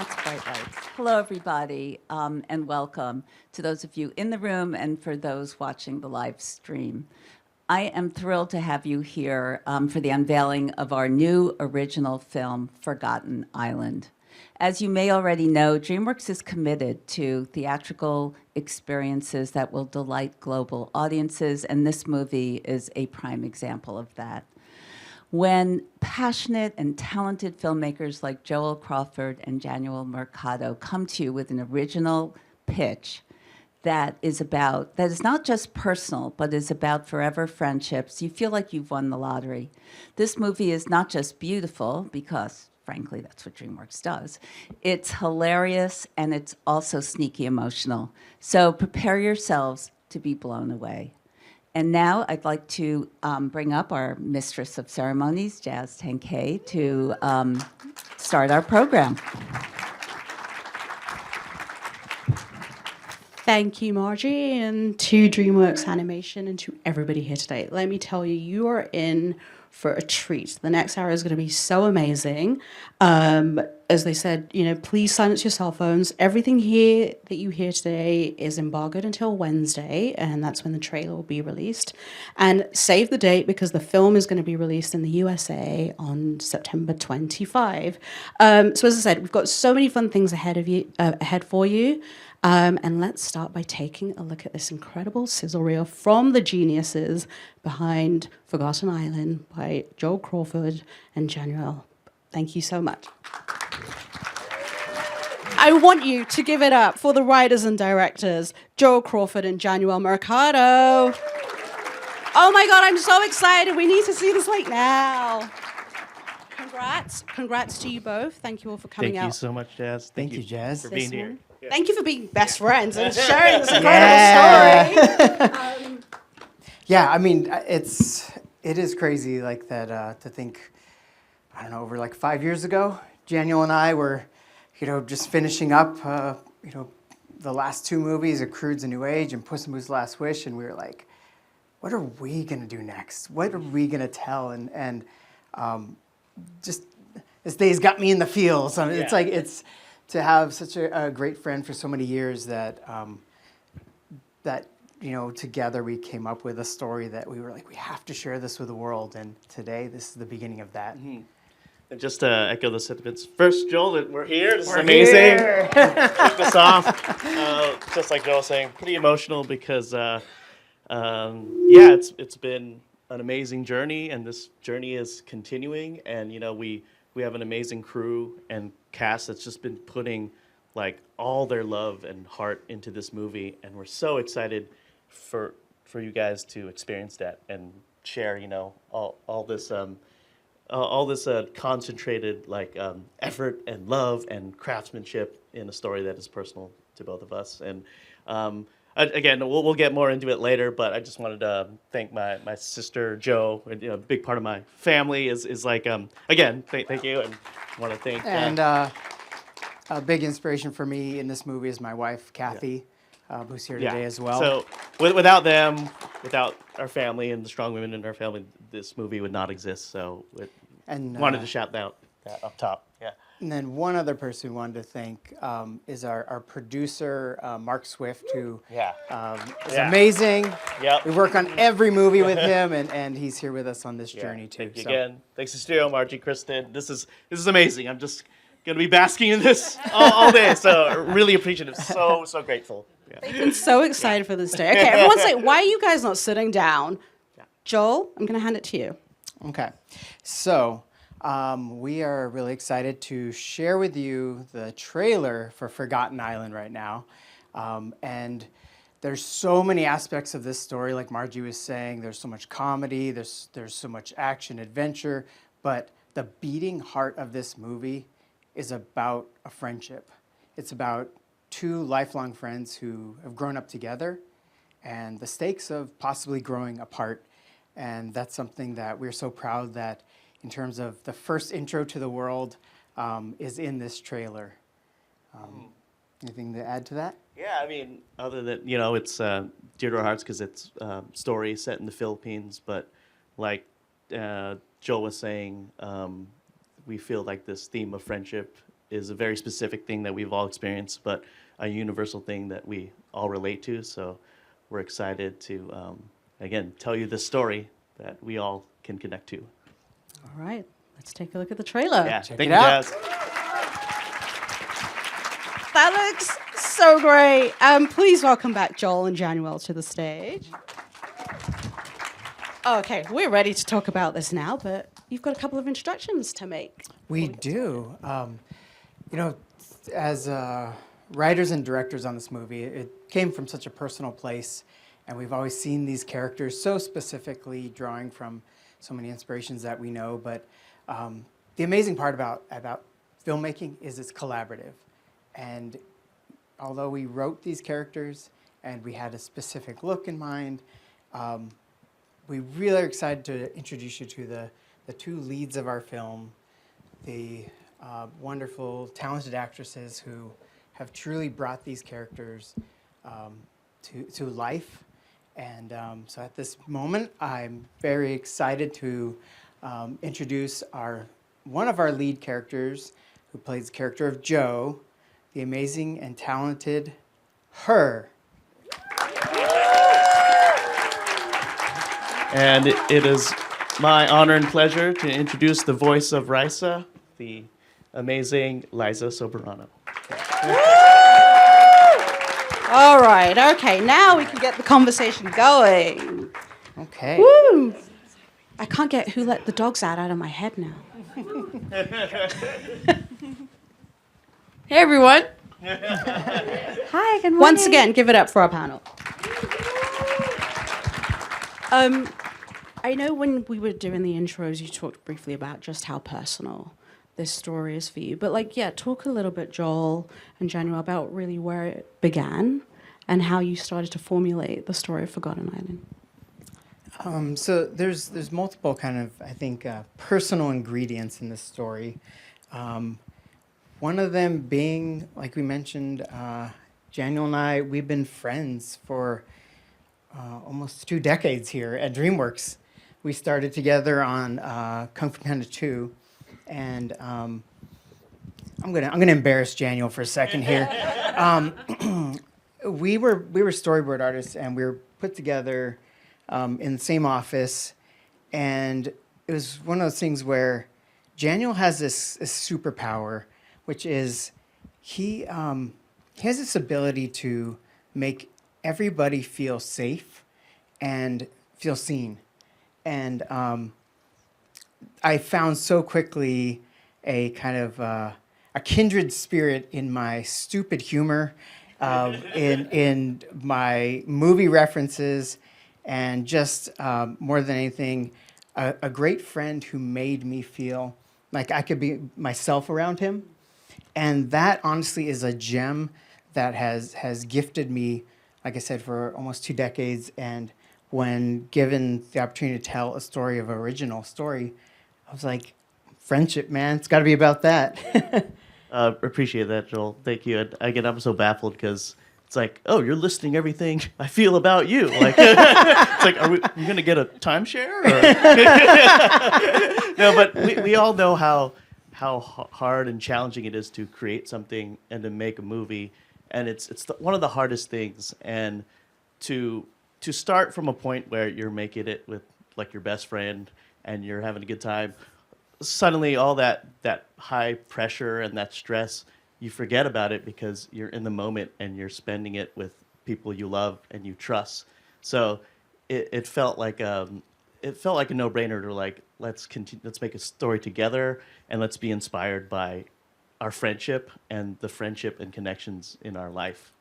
Lots of bright lights. Hello, everybody, and welcome to those of you in the room and for those watching the live stream. I am thrilled to have you here for the unveiling of our new original film, Forgotten Island. As you may already know, DreamWorks is committed to theatrical experiences that will delight global audiences, and this movie is a prime example of that. When passionate and talented filmmakers like Joel Crawford and Januel Mercado come to you with an original pitch that is not just personal, but is about forever friendships, you feel like you've won the lottery. This movie is not just beautiful, because frankly, that's what DreamWorks does. It's hilarious, and it's also sneaky emotional. So prepare yourselves to be blown away. And now I'd like to bring up our mistress of ceremonies, Jazz Tenkei, to start our program. Thank you, Margie, and to DreamWorks Animation and to everybody here today. Let me tell you, you are in for a treat. The next hour is going to be so amazing. As they said, please silence your cell phones. Everything here that you hear today is embargoed until Wednesday, and that's when the trailer will be released. And save the date, because the film is going to be released in the USA on September 25. So as I said, we've got so many fun things ahead for you. And let's start by taking a look at this incredible sizzle reel from the geniuses behind Forgotten Island by Joel Crawford and Januel. Thank you so much. I want you to give it up for the writers and directors, Joel Crawford and Januel Mercado. Oh my God, I'm so excited. We need to see this right now. Congrats to you both. Thank you all for coming out. Thank you so much, Jazz. Thank you, Jazz. For being here. Yeah. Thank you for being best friends and sharing this incredible story. Yeah, I mean, it is crazy like that to think, I don't know, over like 5 years ago, Januel and I were, just finishing up, the last two movies, A Crude's a New Age and Puss in Boots' Last Wish, and we were like, what are we gonna do next? What are we gonna tell? And just this day's got me in the feels. I mean, it's to have such a great friend for so many years that together we came up with a story that we were like, we have to share this with the world. And today, this is the beginning of that. Mm-hmm. And just to echo the sentiments, first, Joel, we're here. This is amazing. Kick this off. Just like Joel was saying, pretty emotional because, it's been an amazing journey, and this journey is continuing. And we have an amazing crew and cast that's just been putting like all their love and heart into this movie, and we're so excited for you guys to experience that and share all this concentrated effort and love and craftsmanship in a story that is personal to both of us. And again, we'll get more into it later, but I just wanted to thank my sister Jo. A big part of my family is like again, thank you, and want to thank a big inspiration for me in this movie is my wife Kathy, who's here today as well. So without them, without our family and the strong women in our family, this movie would not exist. So wanted to shout that up top. Yeah. And then one other person we wanted to thank is our producer, Mark Swift, who is amazing. Yep. We work on every movie with him, and he's here with us on this journey too. Thank you again. Thanks to Stereo, Margie, Kristen. This is amazing. I'm just going to be basking in this all day, so really appreciative. So grateful. Yeah. They've been so excited for this day. Okay, everyone's like, why are you guys not sitting down? Yeah. Joel, I'm going to hand it to you. Okay. So we are really excited to share with you the trailer for Forgotten Island right now. And there's so many aspects of this story, like Margie was saying. There's so much comedy, there's so much action, adventure, but the beating heart of this movie is about a friendship. It's about two lifelong friends who have grown up together and the stakes of possibly growing apart. And that's something that we're so proud that in terms of the first intro to the world is in this trailer. Anything to add to that? Yeah, I mean, other than, it's dear to our hearts because it's a story set in the Philippines, but like Joel was saying, we feel like this theme of friendship is a very specific thing that we've all experienced, but a universal thing that we all relate to. So we're excited to, again, tell you this story that we all can connect to. All right, let's take a look at the trailer. Yeah, Check thank it you, out. Jazz. That looks so great. Please welcome back Joel and Januel to the stage. Okay, we're ready to talk about this now, but you've got a couple of introductions to make. We do. You know, as writers and directors on this movie, it came from such a personal place, and we've always seen these characters so specifically drawing from so many inspirations that we know. But the amazing part about filmmaking is it's collaborative. And although we wrote these characters and we had a specific look in mind, we really are excited to introduce you to the two leads of our film, the wonderful, talented actresses who have truly brought these characters to life. And so at this moment, I'm very excited to introduce one of our lead characters, who plays the character of Joe, the amazing and talented Her. And it is my honor and pleasure to introduce the voice of Risa, the amazing Liza Soberano. All right, okay, now we can get the conversation going. Okay. Woo! I can't get Who Let the Dogs Out of my head now. Hey everyone. Hi, good morning. Once again, give it up for our panel. I know when we were doing the intros, you talked briefly about just how personal this story is for you. But talk a little bit, Joel and Januel, about really where it began and how you started to formulate the story of Forgotten Island. So there's multiple kind of, I think, personal ingredients in this story. One of them being, like we mentioned, Januel and I, we've been friends for almost 2 decades here at DreamWorks. We started together on Kung Fu Panda 2, and I'm gonna embarrass Januel for a second here. We were storyboard artists, and we were put together in the same office, and it was one of those things where Januel has this superpower, which is he has this ability to make everybody feel safe and feel seen. And I found so quickly a kind of a kindred spirit in my stupid humor, in my movie references, and just more than anything, a great friend who made me feel like I could be myself around him. And that honestly is a gem that has gifted me, like I said, for almost 2 decades. And when given the opportunity to tell a story of original story, I was like, friendship, man, it's got to be about that. Appreciate that, Joel. Thank you. And again, I'm so baffled because it's like, oh, you're listing everything I feel about you. Like, it's like, you going to get a timeshare? No, but we all know how hard and challenging it is to create something and to make a movie, and it's one of the hardest things. And to start from a point where you're making it with like your best friend and you're having a good time, suddenly all that high pressure and that stress, you forget about it because you're in the moment and you're spending it with people you love and you trust. So it felt like a no-brainer to like, let's make a story together and let's be inspired by our friendship and the friendship and connections in our life.